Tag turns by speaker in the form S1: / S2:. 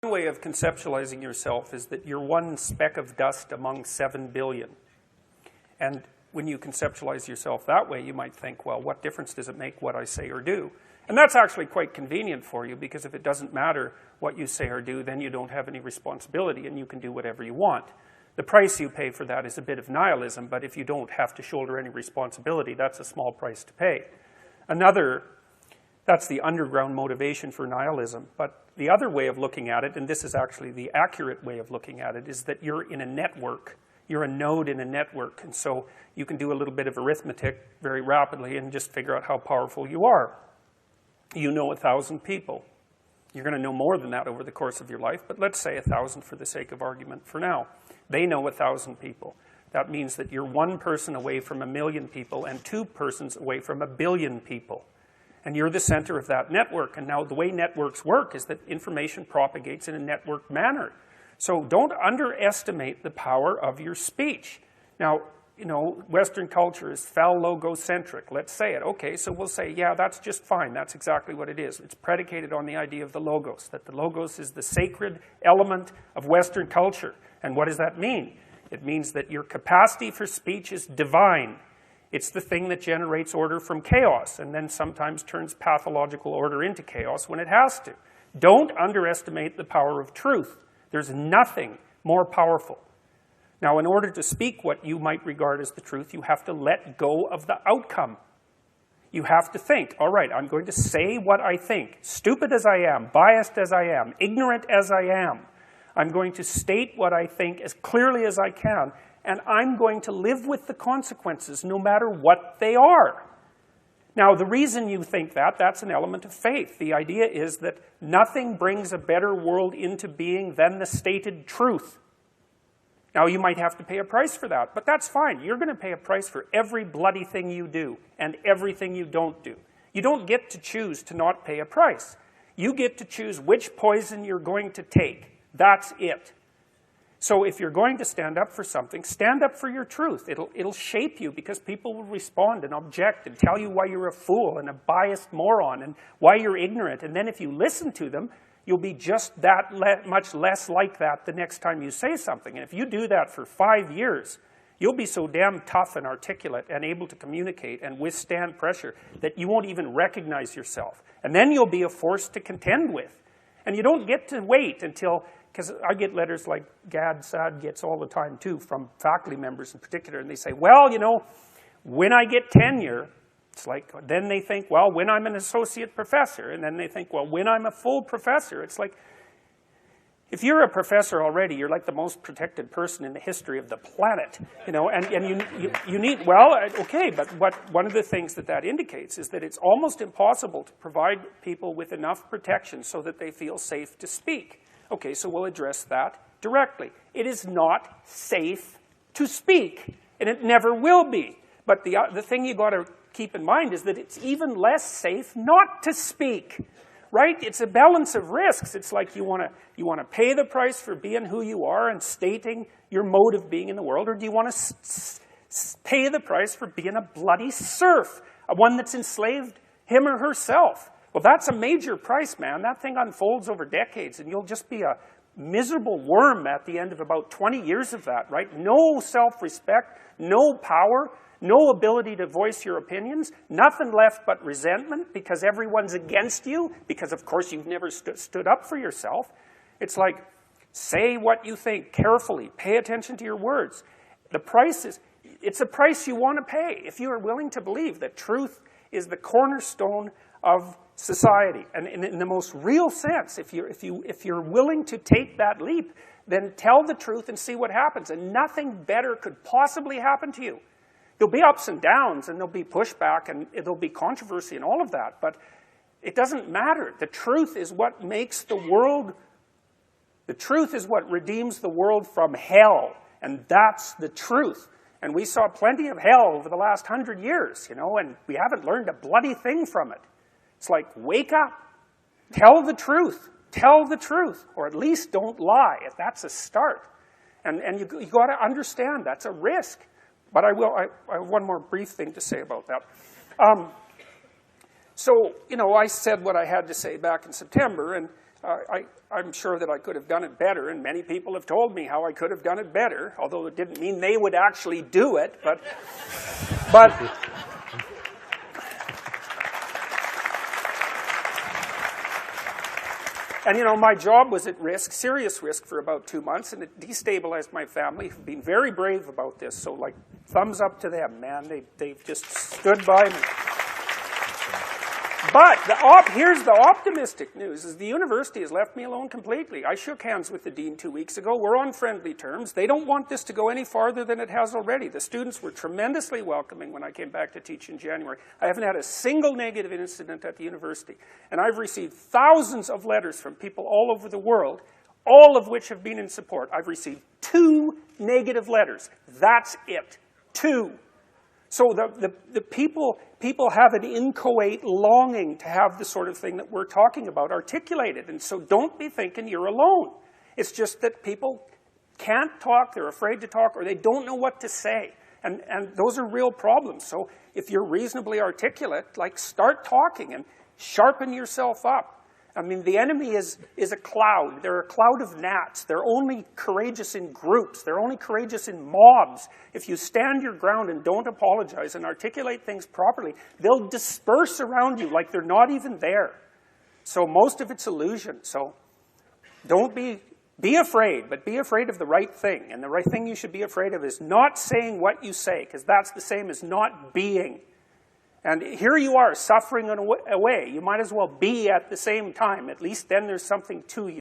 S1: One way of conceptualizing yourself is that you're one speck of dust among 7 billion. And when you conceptualize yourself that way, you might think, well, what difference does it make what I say or do? And that's actually quite convenient for you, because if it doesn't matter what you say or do, then you don't have any responsibility and you can do whatever you want. The price you pay for that is a bit of nihilism, but if you don't have to shoulder any responsibility, that's a small price to pay. That's the underground motivation for nihilism. But the other way of looking at it, and this is actually the accurate way of looking at it, is that you're in a network. You're a node in a network. And so you can do a little bit of arithmetic very rapidly and just figure out how powerful you are. You know 1,000 people. You're going to know more than that over the course of your life, but let's say 1,000 for the sake of argument for now. They know 1,000 people. That means that you're one person away from 1,000,000 people and 2 persons away from 1,000,000,000 people. And you're the center of that network. And now the way networks work is that information propagates in a network manner. So don't underestimate the power of your speech. Now, you know, Western culture is phallogocentric. Let's say it. Okay, so we'll say, yeah, that's just fine. That's exactly what it is. It's predicated on the idea of the logos, that the logos is the sacred element of Western culture. And what does that mean? It means that your capacity for speech is divine. It's the thing that generates order from chaos and then sometimes turns pathological order into chaos when it has to. Don't underestimate the power of truth. There's nothing more powerful. Now, in order to speak what you might regard as the truth, you have to let go of the outcome. You have to think, all right, I'm going to say what I think, stupid as I am, biased as I am, ignorant as I am. I'm going to state what I think as clearly as I can, and I'm going to live with the consequences no matter what they are. Now, the reason you think that, that's an element of faith. The idea is that nothing brings a better world into being than the stated truth. Now, you might have to pay a price for that, but that's fine. You're going to pay a price for every bloody thing you do and everything you don't do. You don't get to choose to not pay a price. You get to choose which poison you're going to take. That's it. So if you're going to stand up for something, stand up for your truth. It'll shape you because people will respond and object and tell you why you're a fool and a biased moron and why you're ignorant. And then if you listen to them, you'll be just that much less like that the next time you say something. And if you do that for 5 years, you'll be so damn tough and articulate and able to communicate and withstand pressure that you won't even recognize yourself. And then you'll be a force to contend with. And you don't get to wait until, because I get letters like Gad Saad gets all the time too, from faculty members in particular, and they say, well, you know, when I get tenure, it's like, then they think, well, when I'm an associate professor, and then they think, well, when I'm a full professor. It's like, if you're a professor already, you're like the most protected person in the history of the planet, you know, and you need, well, okay, but one of the things that indicates is that it's almost impossible to provide people with enough protection so that they feel safe to speak. Okay, so we'll address that directly. It is not safe to speak, and it never will be. But the thing you got to keep in mind is that it's even less safe not to speak, right? It's a balance of risks. It's like you want to pay the price for being who you are and stating your mode of being in the world, or do you want to pay the price for being a bloody serf, one that's enslaved him or herself? Well, that's a major price, man. That thing unfolds over decades, and you'll just be a miserable worm at the end of about 20 years of that, right? No self-respect, no power, no ability to voice your opinions, nothing left but resentment because everyone's against you, because of course you've never stood up for yourself. It's like, say what you think carefully, pay attention to your words. The price is, it's a price you want to pay if you are willing to believe that truth is the cornerstone of society. And in the most real sense, if you're willing to take that leap, then tell the truth and see what happens. And nothing better could possibly happen to you. There'll be ups and downs, and there'll be pushback, and there'll be controversy and all of that, but it doesn't matter. The truth is what makes the world, the truth is what redeems the world from hell, and that's the truth. And we saw plenty of hell over the last 100 years, you know, and we haven't learned a bloody thing from it. It's like, wake up, tell the truth, or at least don't lie. That's a start. And you got to understand that's a risk. But I have one more brief thing to say about that. So, you know, I said what I had to say back in September, and I'm sure that I could have done it better, and many people have told me how I could have done it better, although it didn't mean they would actually do it, but and, you know, my job was at risk, serious risk, for about 2 months, and it destabilized my family, who've been very brave about this. So, like, thumbs up to them, man. They've just stood by me. But here's the optimistic news, is the university has left me alone completely. I shook hands with the dean 2 weeks ago. We're on friendly terms. They don't want this to go any farther than it has already. The students were tremendously welcoming when I came back to teach in January. I haven't had a single negative incident at the university. And I've received thousands of letters from people all over the world, all of which have been in support. I've received 2 negative letters. That's it. 2. So the people have an inchoate longing to have the sort of thing that we're talking about articulated. And so don't be thinking you're alone. It's just that people can't talk, they're afraid to talk, or they don't know what to say. And those are real problems. So if you're reasonably articulate, like, start talking and sharpen yourself up. I mean, the enemy is a cloud. They're a cloud of gnats. They're only courageous in groups. They're only courageous in mobs. If you stand your ground and don't apologize and articulate things properly, they'll disperse around you like they're not even there. So most of it's illusion. So don't be afraid, but be afraid of the right thing. And the right thing you should be afraid of is not saying what you say, because that's the same as not being. And here you are, suffering away. You might as well be at the same time. At least then there's something to you.